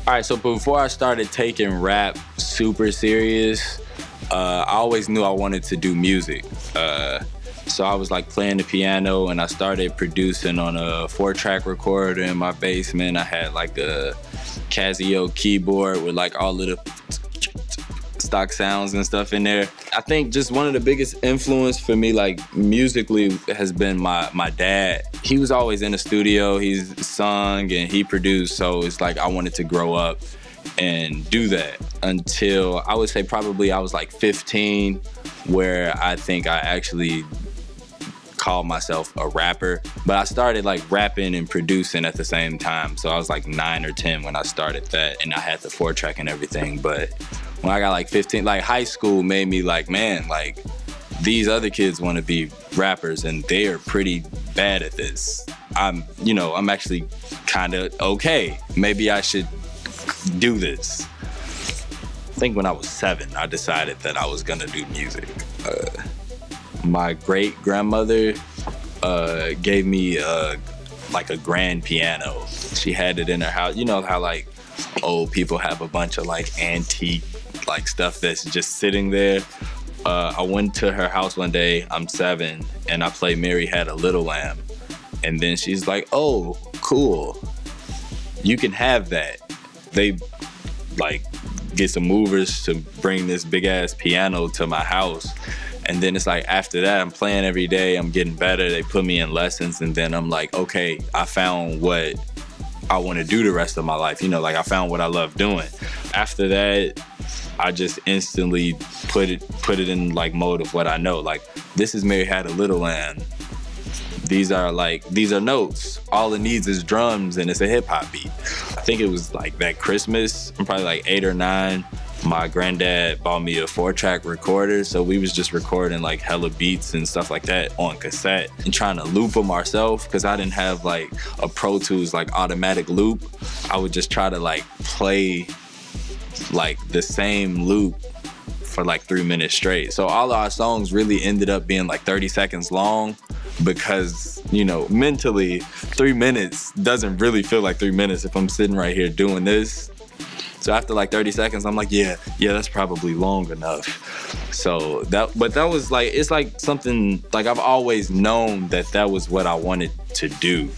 All right, so before I started taking rap super serious, I always knew I wanted to do music. So I was like playing the piano and I started producing on a 4-track recorder in my basement. I had like a Casio keyboard with like all of the stock sounds and stuff in there. I think just one of the biggest influence for me like musically has been my dad. He was always in the studio, he's sung and he produced, so it's like I wanted to grow up and do that until I would say probably I was like 15, where I think I actually called myself a rapper. But I started like rapping and producing at the same time. So I was like 9 or 10 when I started that, and I had the 4-track and everything. But when I got like 15, like high school made me like, man, like these other kids want to be rappers and they are pretty bad at this. I'm actually kind of okay. Maybe I should do this. I think when I was 7, I decided that I was gonna do music. My great grandmother gave me like a grand piano. She had it in her house. You know how like old people have a bunch of like antique like stuff that's just sitting there. I went to her house one day, I'm 7, and I played Mary Had a Little Lamb. And then she's like, oh, cool, you can have that. They like get some movers to bring this big ass piano to my house. And then it's like after that, I'm playing every day, I'm getting better, they put me in lessons, and then I'm like, okay, I found what I want to do the rest of my life. You know, like I found what I love doing. After that, I just instantly put it in like mode of what I know. Like, this is Mary Had a Little Lamb. These are notes. All it needs is drums and it's a hip hop beat. I think it was like that Christmas, I'm probably like 8 or 9. My granddad bought me a 4-track recorder, so we was just recording like hella beats and stuff like that on cassette and trying to loop them ourselves, because I didn't have like a Pro Tools like automatic loop. I would just try to like play like the same loop for like 3 minutes straight. So all of our songs really ended up being like 30 seconds long, because, you know, mentally 3 minutes doesn't really feel like 3 minutes if I'm sitting right here doing this. So after like 30 seconds, I'm like, yeah, that's probably long enough. So that was like, it's like something, like I've always known that was what I wanted to do.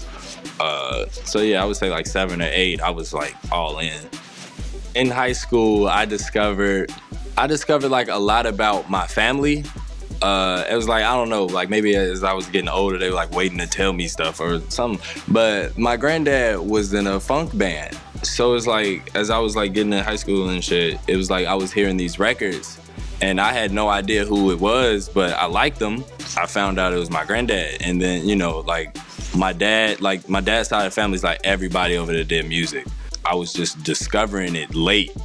So yeah, I would say like 7 or 8, I was like all in. In high school, I discovered like a lot about my family. It was like, I don't know, like maybe as I was getting older, they were like waiting to tell me stuff or something. But my granddad was in a funk band. So it's like, as I was like getting in high school and shit, it was like I was hearing these records and I had no idea who it was, but I liked them. I found out it was my granddad. And then, you know, like my dad's side of the family is like everybody over there did music. I was just discovering it late,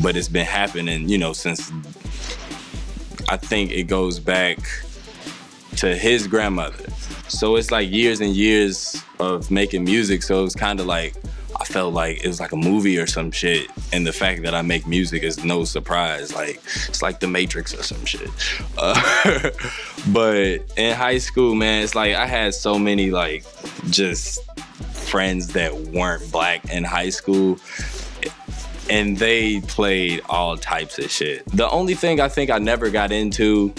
but it's been happening, you know, since I think it goes back to his grandmother. So it's like years and years of making music. So it was kind of like, I felt like it was like a movie or some shit. And the fact that I make music is no surprise. Like, it's like The Matrix or some shit. But in high school, man, it's like I had so many like just friends that weren't black in high school. And they played all types of shit. The only thing I think I never got into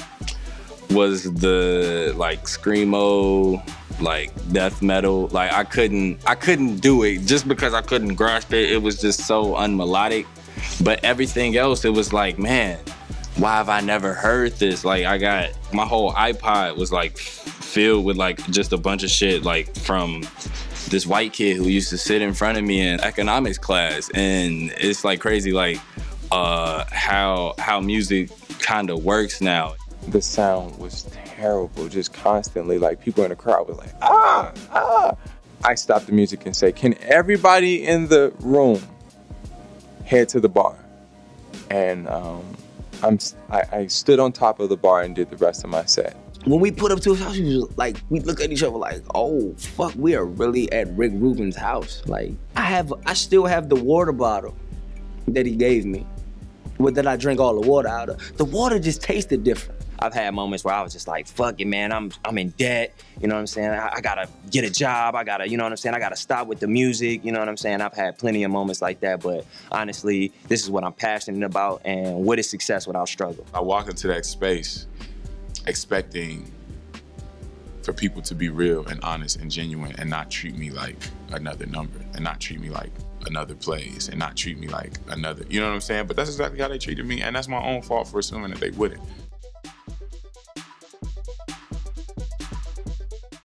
was the like screamo, like death metal. Like I couldn't do it just because I couldn't grasp it. It was just so unmelodic. But everything else, it was like, man, why have I never heard this? Like I got, my whole iPod was like filled with like just a bunch of shit like from this white kid who used to sit in front of me in economics class. And it's like crazy, like how music kind of works now. The sound was terrible, just constantly, like people in the crowd was like, ah, ah. I stopped the music and said, can everybody in the room head to the bar? And I stood on top of the bar and did the rest of my set. When we put up to his house, we looked at each other like, oh, fuck, we are really at Rick Rubin's house. Like, I still have the water bottle that he gave me, that I drank all the water out of. The water just tasted different. I've had moments where I was just like, fuck it, man, I'm in debt. You know what I'm saying? I gotta get a job. I gotta, you know what I'm saying? I gotta stop with the music. You know what I'm saying? I've had plenty of moments like that, but honestly, this is what I'm passionate about, and what is success without struggle? I walk into that space expecting for people to be real and honest and genuine and not treat me like another number and not treat me like another plays and not treat me like another, you know what I'm saying? But that's exactly how they treated me, and that's my own fault for assuming that they wouldn't.